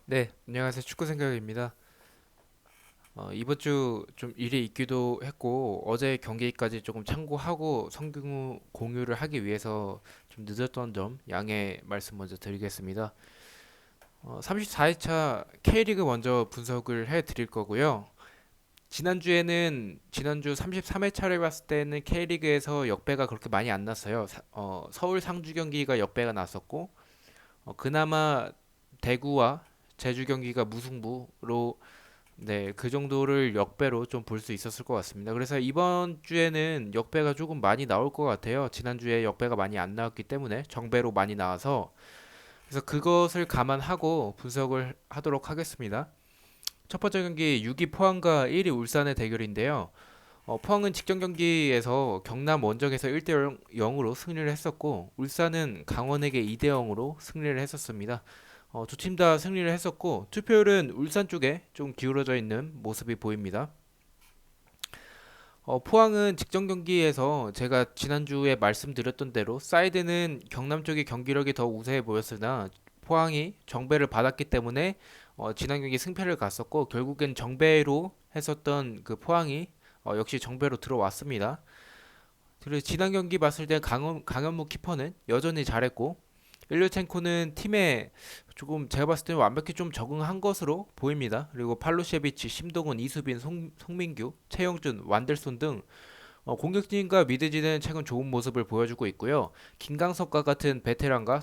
네, 안녕하세요. 축구 생각입니다. 이번 주 좀 일이 있기도 했고 어제 경기까지 조금 참고하고 성경 공유를 하기 위해서 좀 늦었던 점 양해 말씀 먼저 드리겠습니다. 34회차 K리그 먼저 분석을 해 드릴 거고요. 지난주 33회차를 봤을 때는 K리그에서 역배가 그렇게 많이 안 났어요. 서울 상주 경기가 역배가 났었고 그나마 대구와 제주 경기가 무승부로 네, 그 정도를 역배로 좀 볼 수 있었을 것 같습니다. 그래서 이번 주에는 역배가 조금 많이 나올 것 같아요. 지난주에 역배가 많이 안 나왔기 때문에 정배로 많이 나와서 그래서 그것을 감안하고 분석을 하도록 하겠습니다. 첫 번째 경기 6위 포항과 1위 울산의 대결인데요. 포항은 직전 경기에서 경남 원정에서 1대 0으로 승리를 했었고 울산은 강원에게 2대 0으로 승리를 했었습니다. 두 팀 다 승리를 했었고 투표율은 울산 쪽에 좀 기울어져 있는 모습이 보입니다. 포항은 직전 경기에서 제가 지난주에 말씀드렸던 대로 사이드는 경남 쪽의 경기력이 더 우세해 보였으나 포항이 정배를 받았기 때문에 지난 경기 승패를 갔었고 결국엔 정배로 했었던 그 포항이 역시 정배로 들어왔습니다. 그리고 지난 경기 봤을 때 강현무 키퍼는 여전히 잘했고 일류첸코는 팀에 조금 제가 봤을 때는 완벽히 좀 적응한 것으로 보입니다. 그리고 팔로셰비치, 심동원, 이수빈, 송민규, 최영준, 완델손 등 공격진과 미드진은 최근 좋은 모습을 보여주고 있고요. 김강석과 같은 베테랑과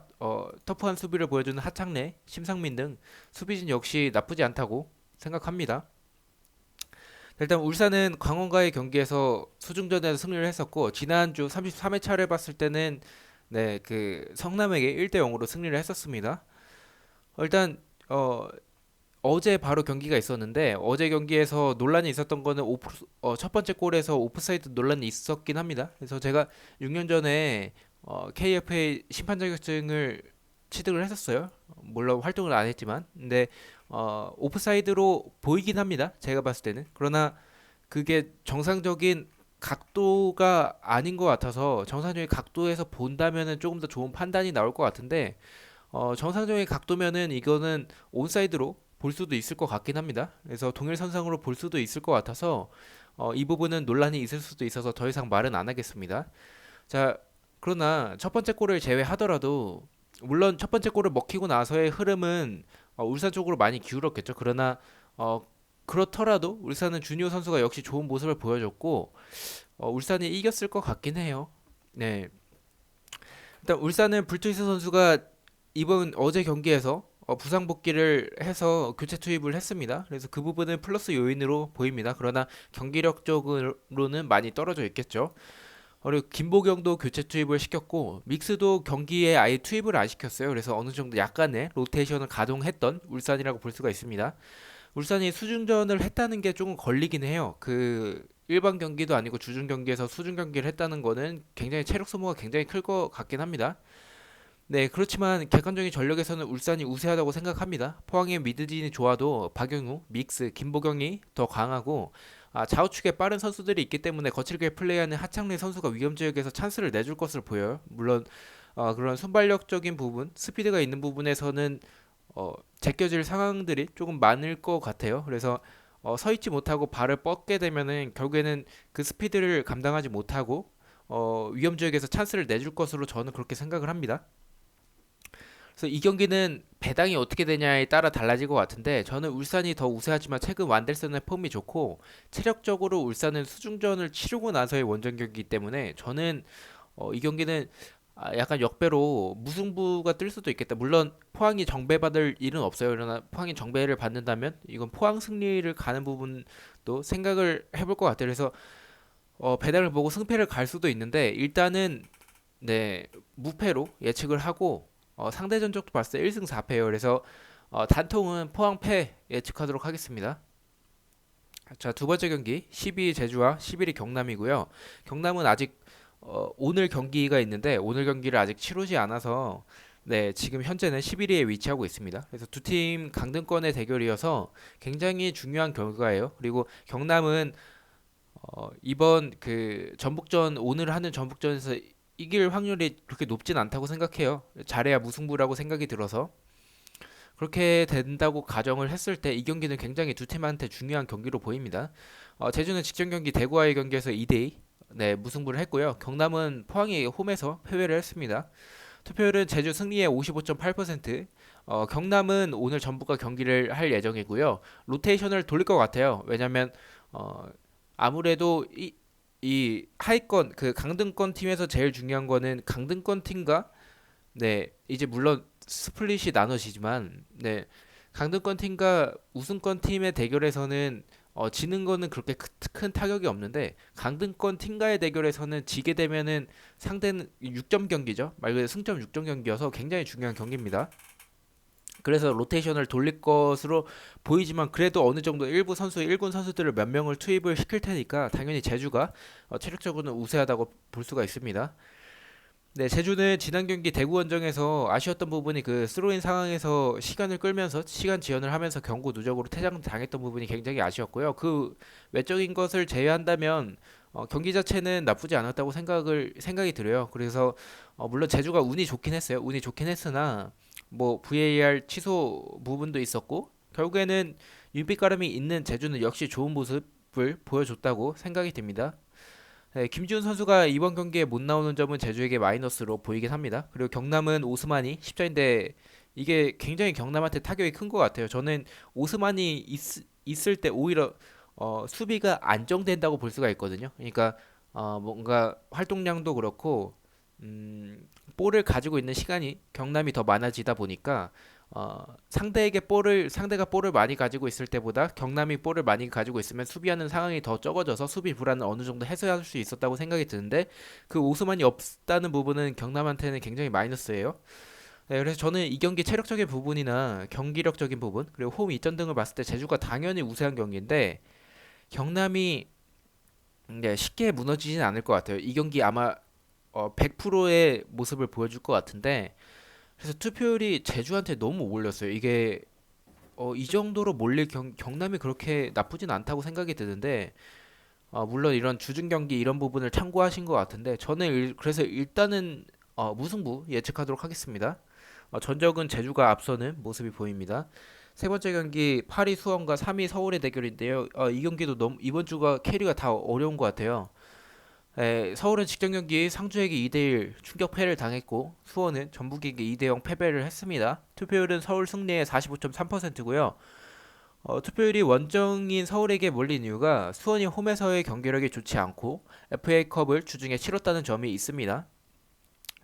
터프한 수비를 보여주는 하창래, 심상민 등 수비진 역시 나쁘지 않다고 생각합니다. 일단 울산은 광원과의 경기에서 수중전에서 승리를 했었고 지난주 33회차를 봤을 때는 네, 그 성남에게 1대 0으로 승리를 했었습니다. 일단 어제 바로 경기가 있었는데 어제 경기에서 논란이 있었던 거는 첫 번째 골에서 오프사이드 논란이 있었긴 합니다. 그래서 제가 6년 전에 KFA 심판 자격증을 취득을 했었어요. 물론 활동을 안 했지만, 근데 오프사이드로 보이긴 합니다. 제가 봤을 때는. 그러나 그게 정상적인 각도가 아닌 것 같아서 정상적인 각도에서 본다면은 조금 더 좋은 판단이 나올 것 같은데 정상적인 각도면은 이거는 온사이드로 볼 수도 있을 것 같긴 합니다. 그래서 동일선상으로 볼 수도 있을 것 같아서 이 부분은 논란이 있을 수도 있어서 더 이상 말은 안 하겠습니다. 자, 그러나 첫 번째 골을 제외하더라도 물론 첫 번째 골을 먹히고 나서의 흐름은 울산 쪽으로 많이 기울었겠죠. 그러나 어, 그렇더라도 울산은 주니오 선수가 역시 좋은 모습을 보여줬고 울산이 이겼을 것 같긴 해요. 네, 일단 울산은 불투이스 선수가 이번 어제 경기에서 부상 복귀를 해서 교체 투입을 했습니다. 그래서 그 부분은 플러스 요인으로 보입니다. 그러나 경기력적으로는 많이 떨어져 있겠죠. 그리고 김보경도 교체 투입을 시켰고 믹스도 경기에 아예 투입을 안 시켰어요. 그래서 어느 정도 약간의 로테이션을 가동했던 울산이라고 볼 수가 있습니다. 울산이 수중전을 했다는 게 조금 걸리긴 해요. 그 일반 경기도 아니고 주중 경기에서 수중 경기를 했다는 거는 굉장히 체력 소모가 굉장히 클 것 같긴 합니다. 네, 그렇지만 객관적인 전력에서는 울산이 우세하다고 생각합니다. 포항의 미드진이 좋아도 박영우, 믹스, 김보경이 더 강하고 좌우측에 빠른 선수들이 있기 때문에 거칠게 플레이하는 하창래 선수가 위험 지역에서 찬스를 내줄 것으로 보여요. 물론 그런 순발력적인 부분, 스피드가 있는 부분에서는 제껴질 상황들이 조금 많을 것 같아요. 그래서 서 있지 못하고 발을 뻗게 되면은 결국에는 그 스피드를 감당하지 못하고 위험 지역에서 찬스를 내줄 것으로 저는 그렇게 생각을 합니다. 그래서 이 경기는 배당이 어떻게 되냐에 따라 달라질 것 같은데 저는 울산이 더 우세하지만 최근 완델슨의 폼이 좋고 체력적으로 울산은 수중전을 치르고 나서의 원정 경기이기 때문에 저는 이 경기는 약간 역배로 무승부가 뜰 수도 있겠다. 물론 포항이 정배받을 일은 없어요. 그러나 포항이 정배를 받는다면 이건 포항 승리를 가는 부분도 생각을 해볼 것 같아요. 그래서 배당을 보고 승패를 갈 수도 있는데 일단은 네 무패로 예측을 하고 상대 전적도 봤을 때 1승 4패예요. 그래서 단통은 포항 패 예측하도록 하겠습니다. 자, 두 번째 경기 12위 제주와 11위 경남이고요. 경남은 아직 오늘 경기가 있는데 오늘 경기를 아직 치르지 않아서 네, 지금 현재는 11위에 위치하고 있습니다. 그래서 두 팀 강등권의 대결이어서 굉장히 중요한 결과예요. 그리고 경남은 이번 그 전북전 오늘 하는 전북전에서 이길 확률이 그렇게 높진 않다고 생각해요. 잘해야 무승부라고 생각이 들어서 그렇게 된다고 가정을 했을 때 이 경기는 굉장히 두 팀한테 중요한 경기로 보입니다. 제주는 직전 경기 대구와의 경기에서 2대2 네, 무승부를 했고요. 경남은 포항이 홈에서 패배를 했습니다. 투표율은 제주 승리의 55.8%, 경남은 오늘 전북과 경기를 할 예정이고요. 로테이션을 돌릴 것 같아요. 왜냐면 어, 아무래도 이 하위권 그 강등권 팀에서 제일 중요한 거는 강등권 팀과 네, 이제 물론 스플릿이 나눠지지만 네, 강등권 팀과 우승권 팀의 대결에서는 지는 거는 그렇게 큰 타격이 없는데 강등권 팀과의 대결에서는 지게 되면은 상대는 6점 경기죠. 말 그대로 승점 6점 경기여서 굉장히 중요한 경기입니다. 그래서 로테이션을 돌릴 것으로 보이지만 그래도 어느 정도 일부 선수, 일군 선수들을 몇 명을 투입을 시킬 테니까 당연히 제주가 체력적으로는 우세하다고 볼 수가 있습니다. 네, 제주는 지난 경기 대구 원정에서 아쉬웠던 부분이 그 스로인 상황에서 시간을 끌면서 시간 지연을 하면서 경고 누적으로 퇴장당했던 부분이 굉장히 아쉬웠고요. 그 외적인 것을 제외한다면 경기 자체는 나쁘지 않았다고 생각이 들어요. 그래서 물론 제주가 운이 좋긴 했어요. 운이 좋긴 했으나 뭐 VAR 취소 부분도 있었고 결국에는 윤빛가름이 있는 제주는 역시 좋은 모습을 보여줬다고 생각이 듭니다. 네, 김지훈 선수가 이번 경기에 못 나오는 점은 제주에게 마이너스로 보이긴 합니다. 그리고 경남은 오스만이 십자인데 이게 굉장히 경남한테 타격이 큰 것 같아요. 저는 오스만이 있을 때 오히려 수비가 안정된다고 볼 수가 있거든요. 그러니까 뭔가 활동량도 그렇고 볼을 가지고 있는 시간이 경남이 더 많아지다 보니까 상대가 볼을 많이 가지고 있을 때보다 경남이 볼을 많이 가지고 있으면 수비하는 상황이 더 적어져서 수비 불안을 어느 정도 해소할 수 있었다고 생각이 드는데 그 오스만이 없다는 부분은 경남한테는 굉장히 마이너스예요. 네, 그래서 저는 이 경기 체력적인 부분이나 경기력적인 부분 그리고 홈 이점 등을 봤을 때 제주가 당연히 우세한 경기인데 경남이 네, 쉽게 무너지진 않을 것 같아요. 이 경기 아마 100%의 모습을 보여줄 것 같은데 그래서 투표율이 제주한테 너무 몰렸어요. 이게 이 정도로 몰릴 경남이 그렇게 나쁘진 않다고 생각이 드는데 물론 이런 주중 경기 이런 부분을 참고하신 것 같은데 저는 그래서 일단은 무승부 예측하도록 하겠습니다. 전적은 제주가 앞서는 모습이 보입니다. 세 번째 경기 8위 수원과 3위 서울의 대결인데요. 이 경기도 너무 이번 주가 캐리가 다 어려운 것 같아요. 서울은 직전 경기 상주에게 2대1 충격 패를 당했고 수원은 전북에게 2대0 패배를 했습니다. 투표율은 서울 승리의 45.3%고요. 투표율이 원정인 서울에게 몰린 이유가 수원이 홈에서의 경기력이 좋지 않고 FA컵을 주중에 치렀다는 점이 있습니다.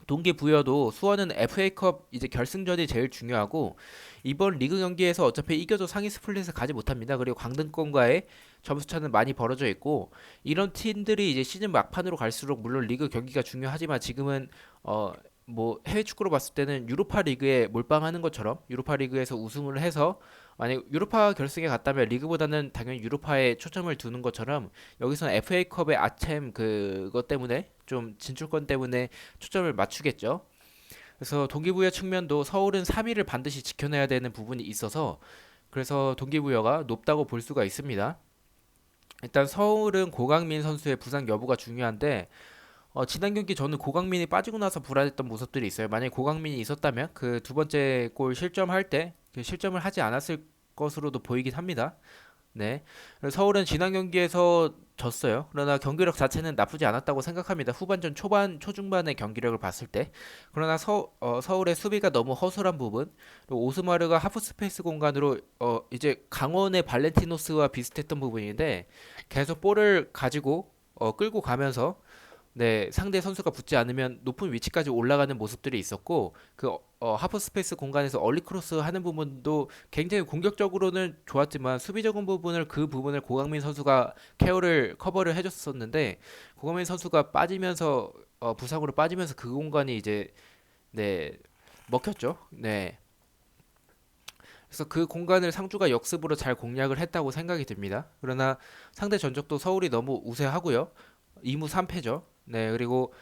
동기부여도 수원은 FA컵 이제 결승전이 제일 중요하고 이번 리그 경기에서 어차피 이겨도 상위 스플릿을 가지 못합니다. 그리고 강등권과의 점수차는 많이 벌어져 있고 이런 팀들이 이제 시즌 막판으로 갈수록 물론 리그 경기가 중요하지만 지금은 뭐 해외 축구로 봤을 때는 유로파 리그에 몰빵하는 것처럼 유로파 리그에서 우승을 해서 만약 유로파 결승에 갔다면 리그보다는 당연히 유로파에 초점을 두는 것처럼 여기서는 FA컵의 아챔 그것 때문에 좀 진출권 때문에 초점을 맞추겠죠. 그래서 동기부여 측면도 서울은 3위를 반드시 지켜내야 되는 부분이 있어서 그래서 동기부여가 높다고 볼 수가 있습니다. 일단 서울은 고강민 선수의 부상 여부가 중요한데 지난 경기 저는 고강민이 빠지고 나서 불안했던 모습들이 있어요. 만약에 고강민이 있었다면 그 두 번째 골 실점할 때 그 실점을 하지 않았을 것으로도 보이긴 합니다. 네. 그래서 서울은 지난 경기에서 졌어요. 그러나 경기력 자체는 나쁘지 않았다고 생각합니다. 후반전 초중반의 경기력을 봤을 때. 그러나 서울의 수비가 너무 허술한 부분, 그리고 오스마르가 하프 스페이스 공간으로 이제 강원의 발렌티노스와 비슷했던 부분인데 계속 볼을 가지고 끌고 가면서 네, 상대 선수가 붙지 않으면 높은 위치까지 올라가는 모습들이 있었고 그 하프 스페이스 공간에서 얼리 크로스 하는 부분도 굉장히 공격적으로는 좋았지만 수비적인 부분을 그 부분을 고강민 선수가 커버를 해줬었는데 고강민 선수가 빠지면서 부상으로 빠지면서 그 공간이 이제 네 먹혔죠. 네. 그래서 그 공간을 상주가 역습으로 잘 공략을 했다고 생각이 듭니다. 그러나 상대 전적도 서울이 너무 우세하고요. 2무 3패죠. 네, 그리고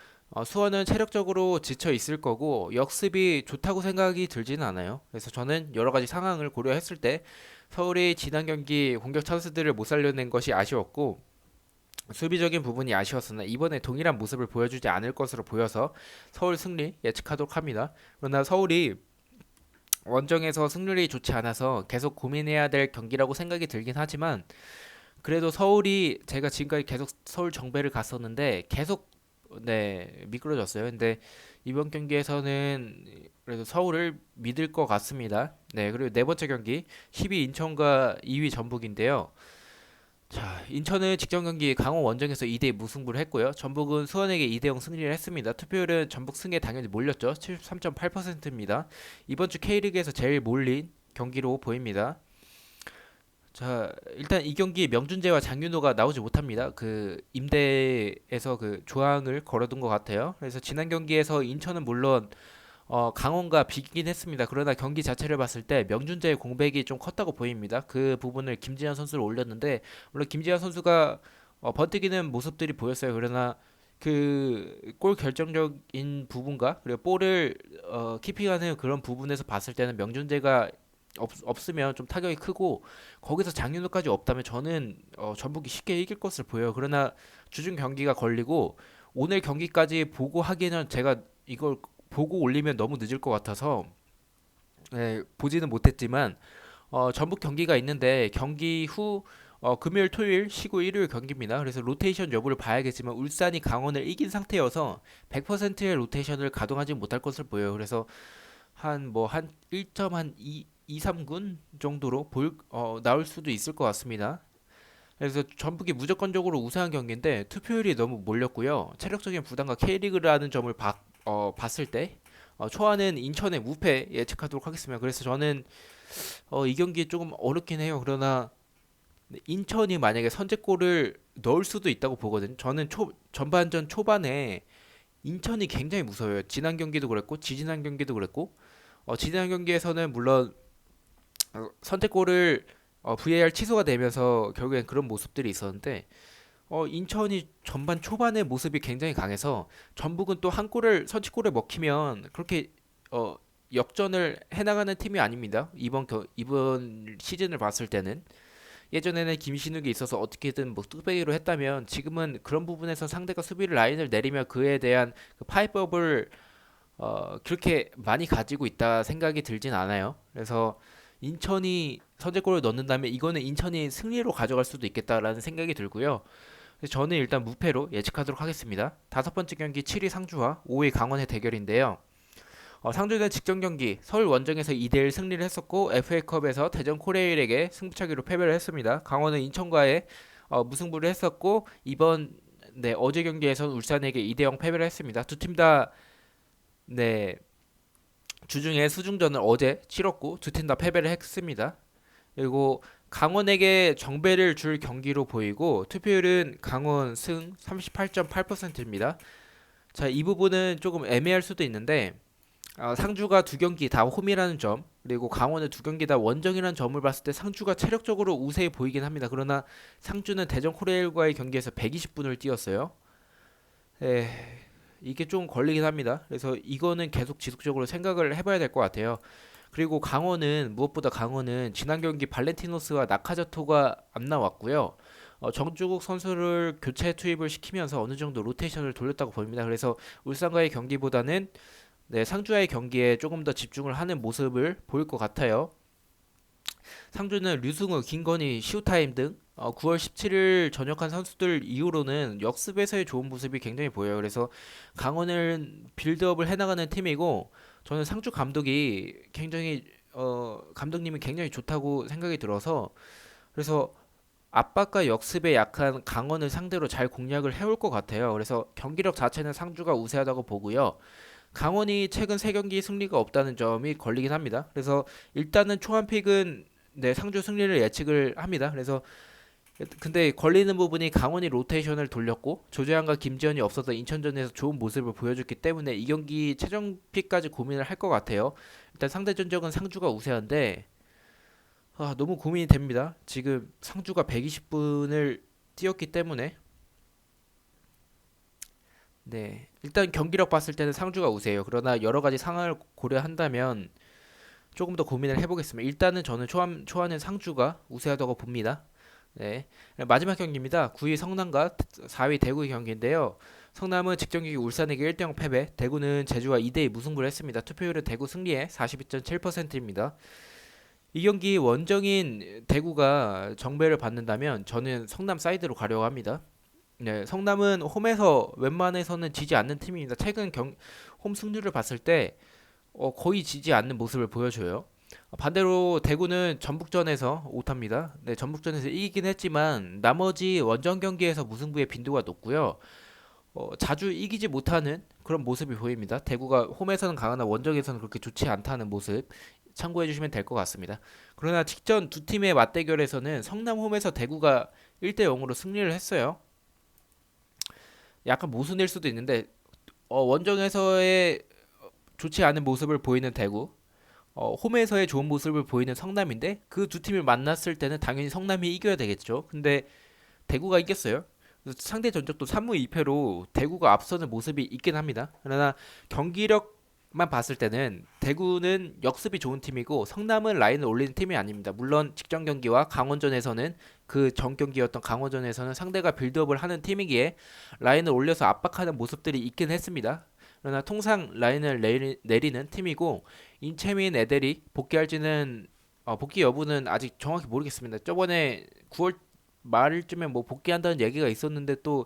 수원은 체력적으로 지쳐 있을 거고 역습이 좋다고 생각이 들지는 않아요. 그래서 저는 여러 가지 상황을 고려했을 때 서울이 지난 경기 공격 찬스들을 못 살려낸 것이 아쉬웠고 수비적인 부분이 아쉬웠으나 이번에 동일한 모습을 보여주지 않을 것으로 보여서 서울 승리 예측하도록 합니다. 그러나 서울이 원정에서 승률이 좋지 않아서 계속 고민해야 될 경기라고 생각이 들긴 하지만 그래도 서울이 제가 지금까지 계속 서울 정배를 갔었는데 계속 미끄러졌어요. 근데 이번 경기에서는 그래도 서울을 믿을 것 같습니다. 네, 그리고 네 번째 경기 10위 인천과 2위 전북인데요. 자, 인천은 직전 경기 강원 원정에서 2대2 무승부를 했고요. 전북은 수원에게 2대0 승리를 했습니다. 투표율은 전북 승에 당연히 몰렸죠. 73.8%입니다. 이번 주 K리그에서 제일 몰린 경기로 보입니다. 자, 일단 이 경기 명준재와 장윤호가 나오지 못합니다. 그 임대에서 그 조항을 걸어둔 것 같아요. 그래서 지난 경기에서 인천은 물론 강원과 비기긴 했습니다. 그러나 경기 자체를 봤을 때 명준재의 공백이 좀 컸다고 보입니다. 그 부분을 김지현 선수를 올렸는데 물론 김지현 선수가 번뜩이는 모습들이 보였어요. 그러나 그 골 결정적인 부분과 그리고 볼을 키핑하는 그런 부분에서 봤을 때는 명준재가 없으면 좀 타격이 크고 거기서 장윤호까지 없다면 저는 전북이 쉽게 이길 것을 보여요. 그러나 주중 경기가 걸리고 오늘 경기까지 보고 하기에는 제가 이걸 보고 올리면 너무 늦을 것 같아서 보지는 못했지만 전북 경기가 있는데 경기 후 금요일, 토요일 쉬고 일요일 경기입니다. 그래서 로테이션 여부를 봐야겠지만 울산이 강원을 이긴 상태여서 100%의 로테이션을 가동하지 못할 것을 보여요. 그래서 한 1.2 2, 3군 정도로 나올 수도 있을 것 같습니다. 그래서 전북이 무조건적으로 우세한 경기인데 투표율이 너무 몰렸고요. 체력적인 부담과 K리그라는 점을 봤을 때 초안은 인천의 무패 예측하도록 하겠습니다. 그래서 저는 이 경기 조금 어렵긴 해요. 그러나 인천이 만약에 선제골을 넣을 수도 있다고 보거든요. 저는 전반전 초반에 인천이 굉장히 무서워요. 지난 경기도 그랬고 지지난 경기도 그랬고 지난 경기에서는 물론 선제골을 VAR 취소가 되면서 결국엔 그런 모습들이 있었는데 인천이 전반 초반의 모습이 굉장히 강해서 전북은 또 한 골을 선취골을 먹히면 그렇게 어, 역전을 해나가는 팀이 아닙니다. 이번 시즌을 봤을 때는 예전에는 김신욱이 있어서 어떻게든 뭐 뚝배기로 했다면 지금은 그런 부분에서 상대가 수비를 라인을 내리면 그에 대한 그 파이법을 그렇게 많이 가지고 있다 생각이 들진 않아요. 그래서 인천이 선제골을 넣는다면 이거는 인천이 승리로 가져갈 수도 있겠다라는 생각이 들고요. 그래서 저는 일단 무패로 예측하도록 하겠습니다. 다섯 번째 경기 7위 상주와 5위 강원의 대결인데요. 상주는 직전 경기 서울 원정에서 2대1 승리를 했었고 FA컵에서 대전 코레일에게 승부차기로 패배를 했습니다. 강원은 인천과의 무승부를 했었고 어제 경기에서는 울산에게 2대0 패배를 했습니다. 두 팀 다 네, 주중에 수중전을 어제 치렀고 두 팀 다 패배를 했습니다. 그리고 강원에게 정배를 줄 경기로 보이고 투표율은 강원 승 38.8%입니다. 자, 이 부분은 조금 애매할 수도 있는데 상주가 두 경기 다 홈이라는 점 그리고 강원은 두 경기 다 원정이라는 점을 봤을 때 상주가 체력적으로 우세해 보이긴 합니다. 그러나 상주는 대전 코레일과의 경기에서 120분을 뛰었어요. 에, 이게 좀 걸리긴 합니다. 그래서 이거는 계속 지속적으로 생각을 해봐야 될 것 같아요. 그리고 무엇보다 강원은 지난 경기 발렌티노스와 나카자토가 안 나왔고요. 정주국 선수를 교체 투입을 시키면서 어느 정도 로테이션을 돌렸다고 보입니다. 그래서 울산과의 경기보다는 상주와의 경기에 조금 더 집중을 하는 모습을 보일 것 같아요. 상주는 류승우, 김건희, 시우타임 등 9월 17일 전역한 선수들 이후로는 역습에서의 좋은 모습이 굉장히 보여요. 그래서 강원을 빌드업을 해나가는 팀이고 저는 상주 감독이 굉장히 감독님이 굉장히 좋다고 생각이 들어서 그래서 압박과 역습에 약한 강원을 상대로 잘 공략을 해올 것 같아요. 그래서 경기력 자체는 상주가 우세하다고 보고요. 강원이 최근 3경기 승리가 없다는 점이 걸리긴 합니다. 그래서 일단은 초안픽은 상주 승리를 예측을 합니다. 그래서 근데 걸리는 부분이 강원이 로테이션을 돌렸고 조재환과 김지현이 없어서 인천전에서 좋은 모습을 보여줬기 때문에 이 경기 최종픽까지 고민을 할 것 같아요. 일단 상대 전적은 상주가 우세한데 너무 고민이 됩니다. 지금 상주가 120분을 뛰었기 때문에 일단 경기력 봤을 때는 상주가 우세해요. 그러나 여러 가지 상황을 고려한다면 조금 더 고민을 해보겠습니다. 일단은 저는 초안은 상주가 우세하다고 봅니다. 네. 마지막 경기입니다. 9위 성남과 4위 대구의 경기인데요. 성남은 직전 경기 울산에게 1대0 패배, 대구는 제주와 2대2 무승부를 했습니다. 투표율은 대구 승리에 42.7%입니다. 이 경기 원정인 대구가 정배를 받는다면 저는 성남 사이드로 가려고 합니다. 네, 성남은 홈에서 웬만해서는 지지 않는 팀입니다. 최근 홈 승률을 봤을 때 거의 지지 않는 모습을 보여줘요. 반대로 대구는 전북전에서 오타입니다. 네, 전북전에서 이기긴 했지만 나머지 원정 경기에서 무승부의 빈도가 높고요. 자주 이기지 못하는 그런 모습이 보입니다. 대구가 홈에서는 강하나 원정에서는 그렇게 좋지 않다는 모습 참고해 주시면 될 것 같습니다. 그러나 직전 두 팀의 맞대결에서는 성남 홈에서 대구가 1대0으로 승리를 했어요. 약간 모순일 수도 있는데 원정에서의 좋지 않은 모습을 보이는 대구, 홈에서의 좋은 모습을 보이는 성남인데 그 두 팀을 만났을 때는 당연히 성남이 이겨야 되겠죠. 근데 대구가 이겼어요. 그래서 상대 전적도 3무 2패로 대구가 앞서는 모습이 있긴 합니다. 그러나 경기력만 봤을 때는 대구는 역습이 좋은 팀이고 성남은 라인을 올리는 팀이 아닙니다. 물론 직전 경기와 강원전에서는 그 전 경기였던 강원전에서는 상대가 빌드업을 하는 팀이기에 라인을 올려서 압박하는 모습들이 있긴 했습니다. 그러나 통상 라인을 내리는 팀이고 인체민 애들이 복귀할지는 복귀 여부는 아직 정확히 모르겠습니다. 저번에 9월 말쯤에 뭐 복귀한다는 얘기가 있었는데 또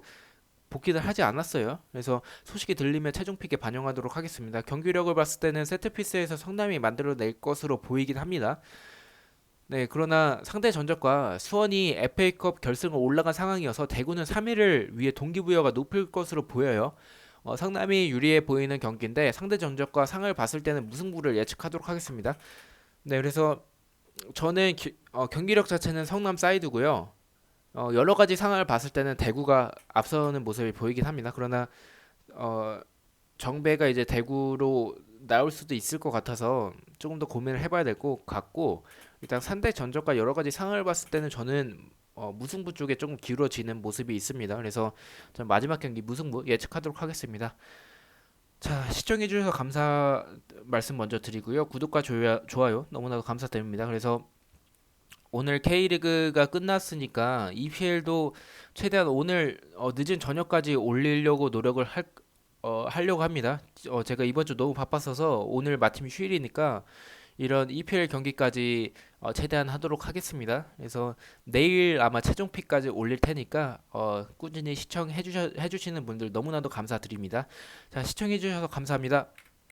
복귀를 하지 않았어요. 그래서 소식이 들리면 최종 픽에 반영하도록 하겠습니다. 경기력을 봤을 때는 세트피스에서 성남이 만들어낼 것으로 보이긴 합니다. 네, 그러나 상대 전적과 수원이 FA컵 결승을 올라간 상황이어서 대구는 3위를 위해 동기부여가 높을 것으로 보여요. 상남이 유리해 보이는 경기인데 상대 전적과 상을 봤을 때는 무승부를 예측하도록 하겠습니다. 네, 그래서 저는 경기력 자체는 성남 사이드고요. 여러 가지 상황을 봤을 때는 대구가 앞서는 모습이 보이긴 합니다. 그러나 어, 정배가 이제 대구로 나올 수도 있을 것 같아서 조금 더 고민을 해봐야 될 것 같고 일단 상대 전적과 여러 가지 상황을 봤을 때는 저는 무승부 쪽에 조금 기울어지는 모습이 있습니다. 그래서 전 마지막 경기 무승부 예측하도록 하겠습니다. 자, 시청해주셔서 감사 말씀 먼저 드리고요. 구독과 좋아요 너무나도 감사드립니다. 그래서 오늘 K리그가 끝났으니까 EPL도 최대한 오늘 늦은 저녁까지 올리려고 노력을 하려고 합니다. 제가 이번 주 너무 바빴어서 오늘 마침 휴일이니까 이런 EPL 경기까지 최대한 하도록 하겠습니다. 그래서 내일 아마 최종 픽까지 올릴 테니까 꾸준히 시청해 주시는 분들 너무나도 감사드립니다. 자, 시청해 주셔서 감사합니다.